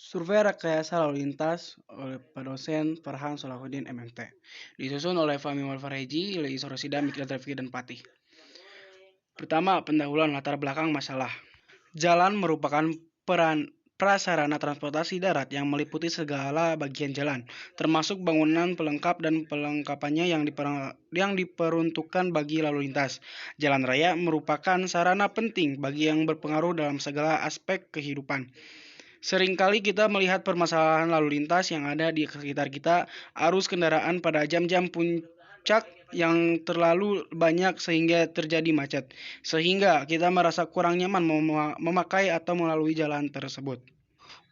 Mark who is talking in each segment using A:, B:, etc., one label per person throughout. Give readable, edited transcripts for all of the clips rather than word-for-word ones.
A: Survei Rekayasa Lalu Lintas oleh Pak Dosen Farhan Salahuddin MMT. Disusun oleh Fahmi Walfareji, Ilai Sorosida, Mikdad Rifki, dan Patih. Pertama, pendahuluan latar belakang masalah. Jalan merupakan prasarana transportasi darat yang meliputi segala bagian jalan, termasuk bangunan pelengkap dan pelengkapannya yang diperuntukkan bagi lalu lintas. Jalan raya merupakan sarana penting bagi yang berpengaruh dalam segala aspek kehidupan. Seringkali kita melihat permasalahan lalu lintas yang ada di sekitar kita, arus kendaraan pada jam-jam puncak yang terlalu banyak sehingga terjadi macet, sehingga kita merasa kurang nyaman memakai atau melalui jalan tersebut.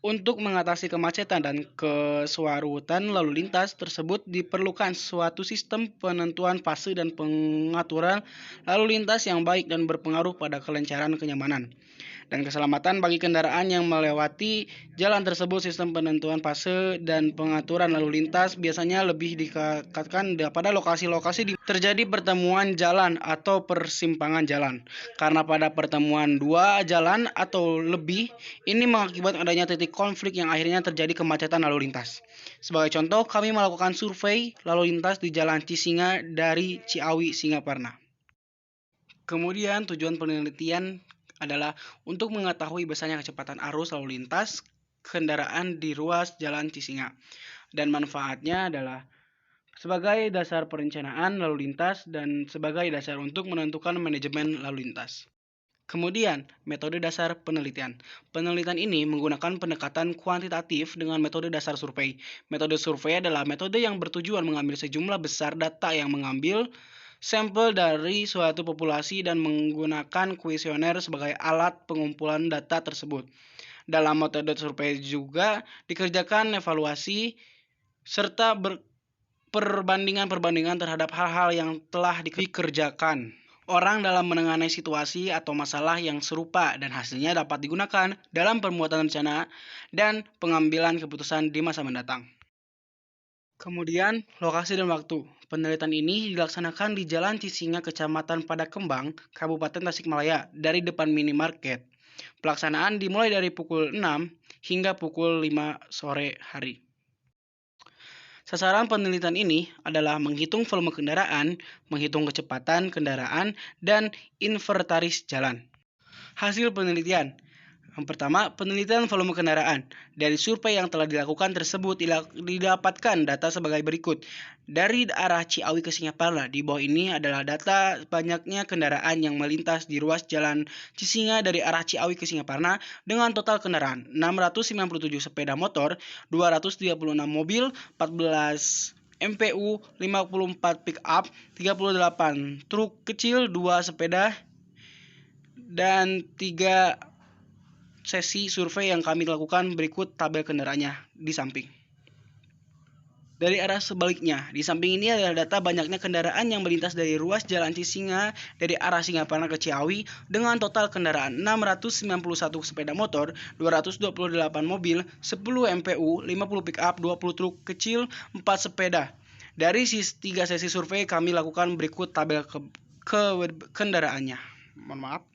A: Untuk mengatasi kemacetan dan kesuarutan lalu lintas tersebut diperlukan suatu sistem penentuan fase dan pengaturan lalu lintas yang baik dan berpengaruh pada kelancaran, kenyamanan, dan keselamatan bagi kendaraan yang melewati jalan tersebut. Sistem penentuan fase dan pengaturan lalu lintas biasanya lebih dikatakan pada lokasi-lokasi di terjadi pertemuan jalan atau persimpangan jalan. Karena pada pertemuan dua jalan atau lebih, ini mengakibatkan adanya titik konflik yang akhirnya terjadi kemacetan lalu lintas. Sebagai contoh, kami melakukan survei lalu lintas di Jalan Cisinga dari Ciawi, Singaparna. Kemudian tujuan penelitian adalah untuk mengetahui besarnya kecepatan arus lalu lintas kendaraan di ruas Jalan Cisinga, dan manfaatnya adalah sebagai dasar perencanaan lalu lintas dan sebagai dasar untuk menentukan manajemen lalu lintas. Kemudian, metode dasar penelitian. Penelitian ini menggunakan pendekatan kuantitatif dengan metode dasar survei. Metode survei adalah metode yang bertujuan mengambil sejumlah besar data yang mengambil sampel dari suatu populasi dan menggunakan kuesioner sebagai alat pengumpulan data tersebut. Dalam metode survei juga dikerjakan evaluasi serta perbandingan-perbandingan terhadap hal-hal yang telah dikerjakan orang dalam menangani situasi atau masalah yang serupa, dan hasilnya dapat digunakan dalam pembuatan rencana dan pengambilan keputusan di masa mendatang. Kemudian, lokasi dan waktu. Penelitian ini dilaksanakan di Jalan Cisinga, Kecamatan Padakembang, Kabupaten Tasikmalaya, dari depan minimarket. Pelaksanaan dimulai dari pukul 6 hingga pukul 5 sore hari. Sasaran penelitian ini adalah menghitung volume kendaraan, menghitung kecepatan kendaraan, dan inventaris jalan. Hasil penelitian. Yang pertama, penelitian volume kendaraan. Dari survei yang telah dilakukan tersebut didapatkan data sebagai berikut. Dari arah Ciawi ke Singaparna, di bawah ini adalah data banyaknya kendaraan yang melintas di ruas Jalan Cisinga dari arah Ciawi ke Singaparna dengan total kendaraan 697 sepeda motor, 236 mobil, 14 MPU, 54 pick up, 38 truk kecil, 2 sepeda, dan 3 sesi survei yang kami lakukan. Berikut tabel kendaraannya di samping. Dari arah sebaliknya, di samping ini adalah data banyaknya kendaraan yang melintas dari ruas Jalan Cisinga dari arah Singaparna ke Ciawi dengan total kendaraan 691 sepeda motor, 228 mobil, 10 MPU, 50 pick up, 20 truk kecil, 4 sepeda. Dari 3 sesi survei kami lakukan. Berikut tabel kendaraannya. Mohon maaf.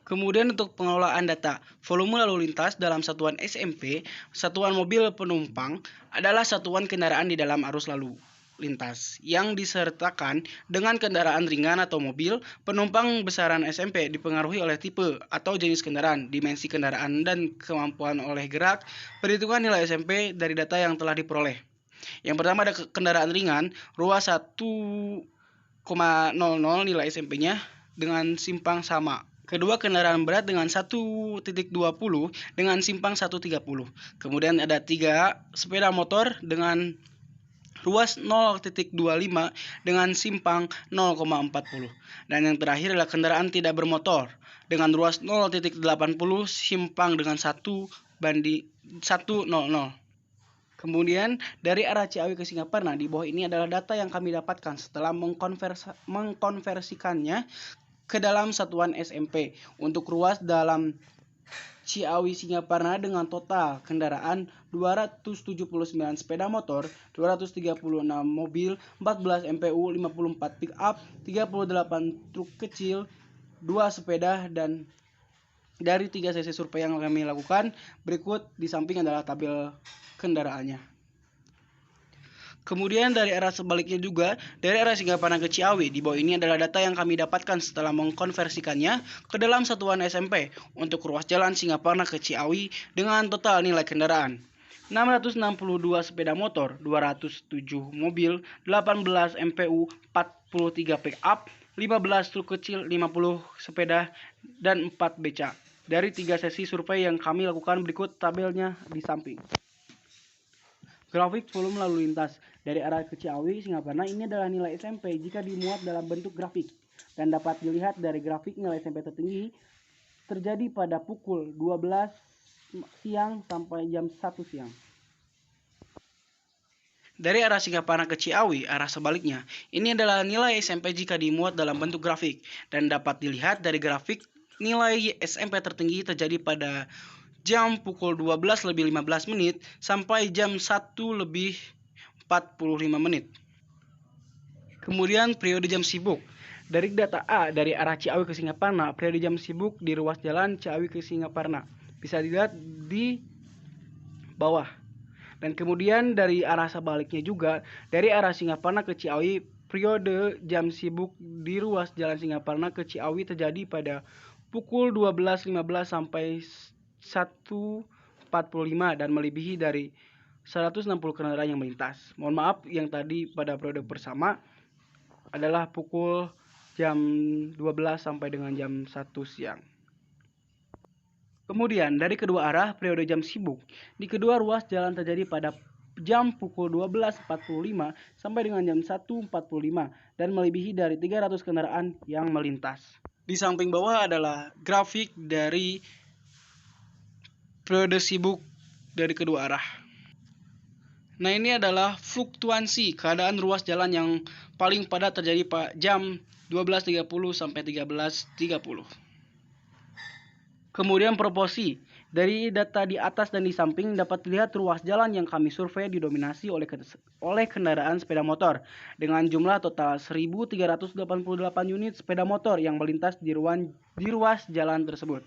A: Kemudian untuk pengelolaan data, volume lalu lintas dalam satuan SMP, satuan mobil penumpang, adalah satuan kendaraan di dalam arus lalu lintas yang disertakan dengan kendaraan ringan atau mobil. Penumpang besaran SMP dipengaruhi oleh tipe atau jenis kendaraan, dimensi kendaraan, dan kemampuan oleh gerak. Perhitungan nilai SMP dari data yang telah diperoleh. Yang pertama ada kendaraan ringan, ruas 1,00 nilai SMP-nya dengan simpang sama. Kedua, kendaraan berat dengan 1,20 dengan simpang 1,30. Kemudian ada 3 sepeda motor dengan ruas 0,25 dengan simpang 0,40. Dan yang terakhir adalah kendaraan tidak bermotor dengan ruas 0,80 simpang dengan 1:100. Kemudian dari arah Ciawi ke Singaparna, di bawah ini adalah data yang kami dapatkan setelah mengkonversikannya ke dalam satuan SMP. Untuk ruas dalam Ciawi Singaparna dengan total kendaraan 279 sepeda motor, 236 mobil, 14 MPU, 54 pick up, 38 truk kecil, 2 sepeda, dan Dari 3 sesi survei yang kami lakukan, berikut di samping adalah tabel kendaraannya. Kemudian dari arah sebaliknya juga, dari arah Singaparna ke Ciawi, di bawah ini adalah data yang kami dapatkan setelah mengkonversikannya ke dalam satuan SMP untuk ruas jalan Singaparna ke Ciawi dengan total nilai kendaraan. 662 sepeda motor, 207 mobil, 18 MPU, 43 pick up, 15 truk kecil, 50 sepeda, dan 4 beca. Dari 3 sesi survei yang kami lakukan, berikut tabelnya di samping. Grafik volume lalu lintas dari arah ke Ciawi, Singaparna ini adalah nilai SMP jika dimuat dalam bentuk grafik. Dan dapat dilihat dari grafik nilai SMP tertinggi terjadi pada pukul 12 siang sampai jam 1 siang. Dari arah Singaparna ke Ciawi, arah sebaliknya, ini adalah nilai SMP jika dimuat dalam bentuk grafik. Dan dapat dilihat dari grafik nilai SMP tertinggi terjadi pada jam pukul 12 lebih 15 menit sampai jam 1 lebih 45 menit. Kemudian periode jam sibuk. Dari data A, dari arah Ciawi ke Singaparna, periode jam sibuk di ruas jalan Ciawi ke Singaparna. Bisa dilihat di bawah. Dan kemudian dari arah sebaliknya juga, dari arah Singaparna ke Ciawi, periode jam sibuk di ruas jalan Singaparna ke Ciawi terjadi pada pukul 12.15 sampai 1.45 dan melebihi dari 160 kendaraan yang melintas. Mohon maaf, yang tadi pada periode bersama adalah pukul jam 12 sampai dengan jam 1 siang. Kemudian dari kedua arah periode jam sibuk di kedua ruas jalan terjadi pada jam pukul 12.45 sampai dengan jam 1.45 dan melebihi dari 300 kendaraan yang melintas. Di samping bawah adalah grafik dari periode sibuk dari kedua arah. Nah, ini adalah fluktuasi keadaan ruas jalan yang paling padat terjadi pada jam 12.30 sampai 13.30. Kemudian proporsi. Dari data di atas dan di samping dapat dilihat ruas jalan yang kami survei didominasi oleh kendaraan sepeda motor dengan jumlah total 1.388 unit sepeda motor yang melintas di ruas jalan tersebut.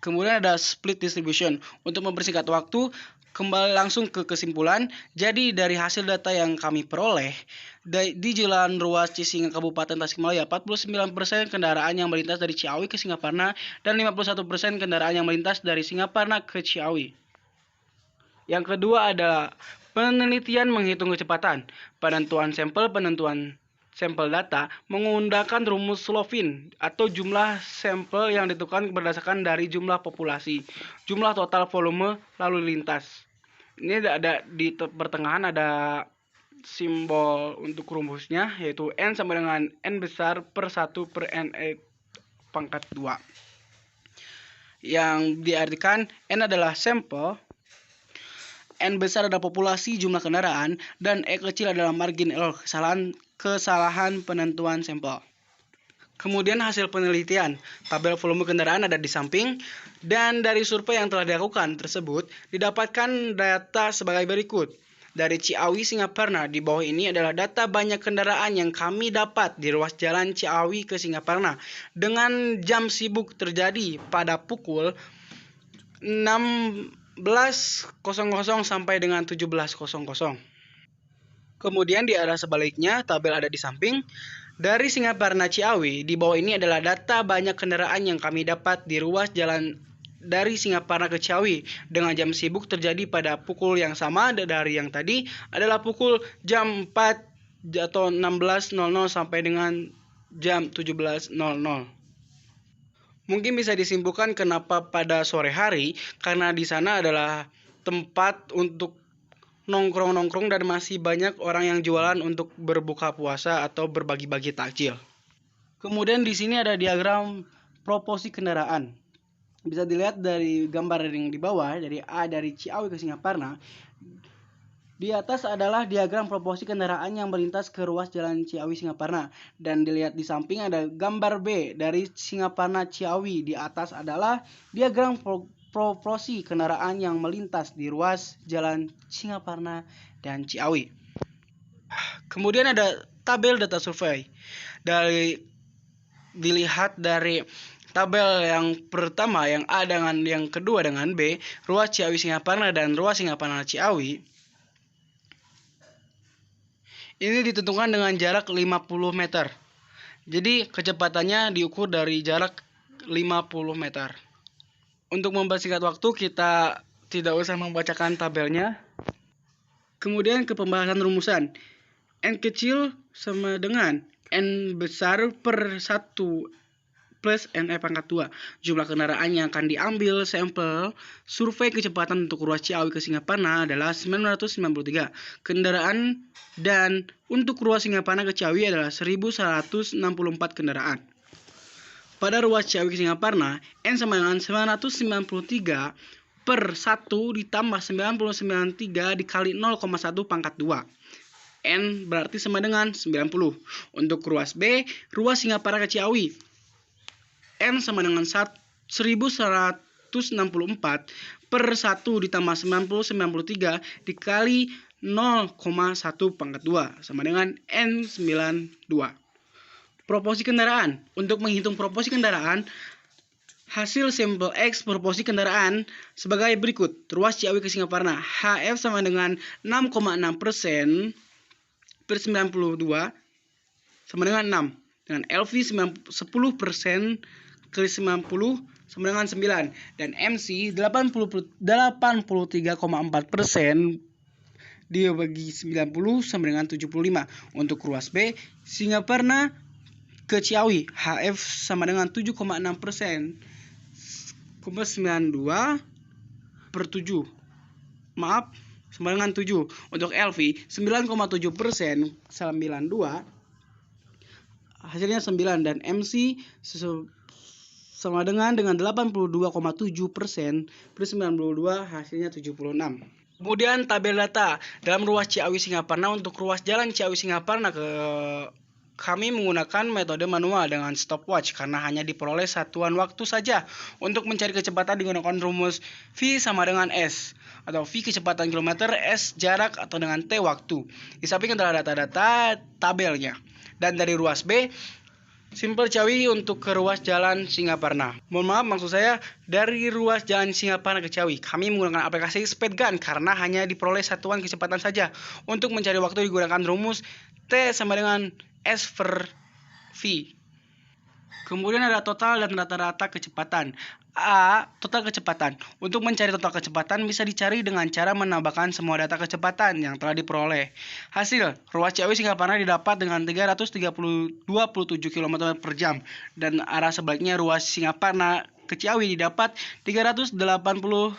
A: Kemudian ada split distribution. Untuk mempersingkat waktu, kembali langsung ke kesimpulan. Jadi dari hasil data yang kami peroleh, di jalan ruas Cisinga Kabupaten Tasikmalaya, 49% kendaraan yang melintas dari Ciawi ke Singaparna dan 51% kendaraan yang melintas dari Singaparna ke Ciawi. Yang kedua adalah penelitian menghitung kecepatan. Penentuan sampel data menggunakan rumus Slovin atau jumlah sampel yang ditentukan berdasarkan dari jumlah populasi, jumlah total volume lalu lintas. Ini ada di pertengahan ada simbol untuk rumusnya, yaitu N sama dengan N besar per 1 per N pangkat 2. Yang diartikan N adalah sampel, N besar adalah populasi jumlah kendaraan, dan E kecil adalah margin error, kesalahan penentuan sampel. Kemudian hasil penelitian, tabel volume kendaraan ada di samping, dan dari survei yang telah dilakukan tersebut didapatkan data sebagai berikut. Dari Ciawi Singaparna, di bawah ini adalah data banyak kendaraan yang kami dapat di ruas jalan Ciawi ke Singaparna dengan jam sibuk terjadi pada pukul 16.00 sampai dengan 17.00. Kemudian di arah sebaliknya, tabel ada di samping. Dari Singaparna Ciawi, di bawah ini adalah data banyak kendaraan yang kami dapat di ruas jalan dari Singaparna ke Ciawi dengan jam sibuk terjadi pada pukul yang sama dari yang tadi adalah pukul jam 4 atau 16.00 sampai dengan jam 17.00. Mungkin bisa disimpulkan kenapa pada sore hari, karena di sana adalah tempat untuk nongkrong-nongkrong dan masih banyak orang yang jualan untuk berbuka puasa atau berbagi-bagi takjil. Kemudian di sini ada diagram proporsi kendaraan. Bisa dilihat dari gambar yang di bawah, dari A dari Ciawi ke Singaparna. Di atas adalah diagram proporsi kendaraan yang melintas ke ruas jalan Ciawi Singaparna, dan dilihat di samping ada gambar B dari Singaparna Ciawi. Di atas adalah diagram proporsi kendaraan yang melintas di ruas jalan Singaparna dan Ciawi. Kemudian ada tabel data survei. Dilihat dari tabel yang pertama yang A dengan yang kedua dengan B, ruas Ciawi Singaparna dan ruas Singaparna Ciawi, ini ditentukan dengan jarak 50 meter. Jadi kecepatannya diukur dari jarak 50 meter. Untuk mempersingkat waktu, kita tidak usah membacakan tabelnya. Kemudian ke pembahasan rumusan. N kecil sama dengan N besar per 1 plus NF pangkat 2. Jumlah kendaraan yang akan diambil sampel survei kecepatan untuk ruas Ciawi ke Singaparna adalah 993 kendaraan, dan untuk ruas Singaparna ke Ciawi adalah 1164 kendaraan. Pada ruas Ciawi ke Singaparna, N sama dengan 993 per 1 ditambah 993 dikali 0,1 pangkat 2. N berarti sama dengan 90. Untuk ruas B, ruas Singaparna ke Ciawi, N sama dengan 1164 per 1 ditambah 993 dikali 0,1 pangkat 2 sama dengan N92. Proporsi kendaraan. Untuk menghitung proporsi kendaraan, hasil sampel X proporsi kendaraan sebagai berikut. Ruas Ciawi ke Singaparna, HF sama dengan 6,6% per 92 sama dengan 6. Dengan LV 10% kali 90 sama dengan 9. Dan MC 83,4% dibagi 90 sama dengan 75. Untuk ruas B, Singaparna ke Ciawi, HF sama dengan 7,6% 92 per 7. Maaf, sama dengan 7. Untuk LV 9,7% 92, hasilnya 9, dan MC sama dengan 82,7% plus 92, hasilnya 76. Kemudian tabel data dalam ruas Ciawi Singaparna. Untuk ruas jalan Ciawi Singaparna kami menggunakan metode manual dengan stopwatch karena hanya diperoleh satuan waktu saja. Untuk mencari kecepatan digunakan rumus V sama dengan S, atau V kecepatan kilometer, S jarak, atau dengan T waktu. Di samping adalah data-data tabelnya. Dan dari ruas B, simpel Ciawi untuk ke ruas jalan Singaparna. Mohon maaf, maksud saya dari ruas jalan Singaparna ke Ciawi, kami menggunakan aplikasi Speedgun karena hanya diperoleh satuan kecepatan saja. Untuk mencari waktu digunakan rumus T sama dengan S per V. Kemudian ada total dan rata-rata kecepatan. A. Total kecepatan. Untuk mencari total kecepatan bisa dicari dengan cara menambahkan semua data kecepatan yang telah diperoleh. Hasil, ruas Ciawi Singaparna didapat dengan 327 km per jam, dan arah sebaliknya ruas Singaparna ke Ciawi didapat 386,9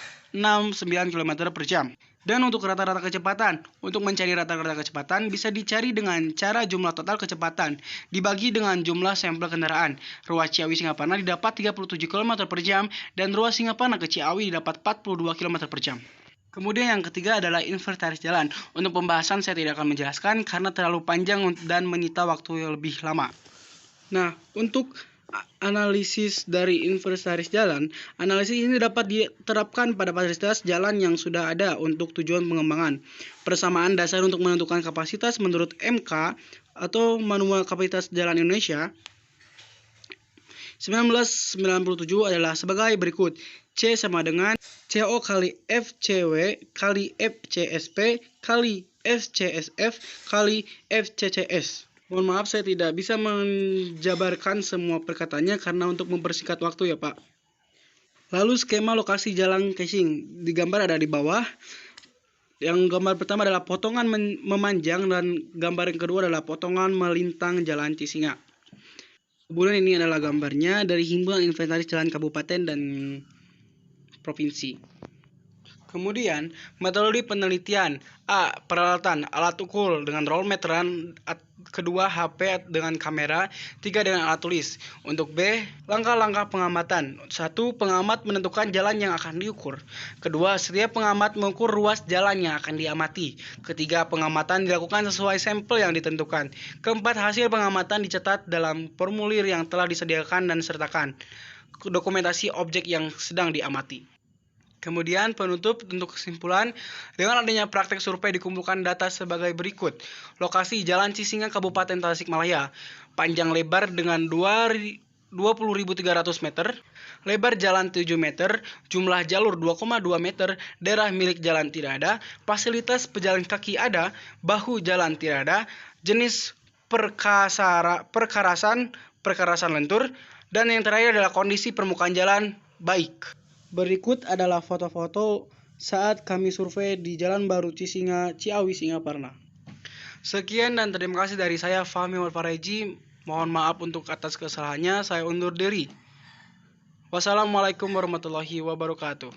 A: km per jam. Dan untuk rata-rata kecepatan, untuk mencari rata-rata kecepatan bisa dicari dengan cara jumlah total kecepatan dibagi dengan jumlah sampel kendaraan. Ruas Ciawi Singaparna didapat 37 km per jam dan ruas Singaparna ke Ciawi didapat 42 km per jam. Kemudian yang ketiga adalah inventaris jalan. Untuk pembahasan saya tidak akan menjelaskan karena terlalu panjang dan menyita waktu yang lebih lama. Nah, untuk analisis dari inventaris jalan, analisis ini dapat diterapkan pada fasilitas jalan yang sudah ada untuk tujuan pengembangan. Persamaan dasar untuk menentukan kapasitas menurut MK atau Manual Kapasitas Jalan Indonesia 1997 adalah sebagai berikut. C sama dengan CO kali FCW kali FCSP kali FCSF kali FCCS. Mohon maaf, saya tidak bisa menjabarkan semua perkataannya karena untuk mempersingkat waktu ya Pak. Lalu skema lokasi jalan casing digambar ada di bawah. Yang gambar pertama adalah potongan memanjang dan gambar yang kedua adalah potongan melintang jalan Cisinga. Kemudian ini adalah gambarnya dari Himpunan Inventaris Jalan Kabupaten dan Provinsi. Kemudian metode penelitian. A. Peralatan, alat ukur dengan roll meteran. Kedua, HP dengan kamera. 3, dengan alat tulis. Untuk B, langkah-langkah pengamatan. 1. Pengamat menentukan jalan yang akan diukur. Kedua, setiap pengamat mengukur ruas jalan yang akan diamati. Ketiga, pengamatan dilakukan sesuai sampel yang ditentukan. Keempat, hasil pengamatan dicatat dalam formulir yang telah disediakan dan sertakan dokumentasi objek yang sedang diamati. Kemudian penutup untuk kesimpulan, dengan adanya praktek survei dikumpulkan data sebagai berikut. Lokasi Jalan Cisinga Kabupaten Tasikmalaya, panjang lebar dengan 2 20.300 meter, lebar jalan 7 meter, jumlah jalur 2,2 meter, daerah milik jalan tidak ada, fasilitas pejalan kaki ada, bahu jalan tidak ada, jenis perkarasan lentur, dan yang terakhir adalah kondisi permukaan jalan baik. Berikut adalah foto-foto saat kami survei di Jalan Baru Cisinga, Ciawi, Singaparna. Sekian dan terima kasih dari saya, Fahmi Walfareji. Mohon maaf untuk atas kesalahannya, saya undur diri. Wassalamualaikum warahmatullahi wabarakatuh.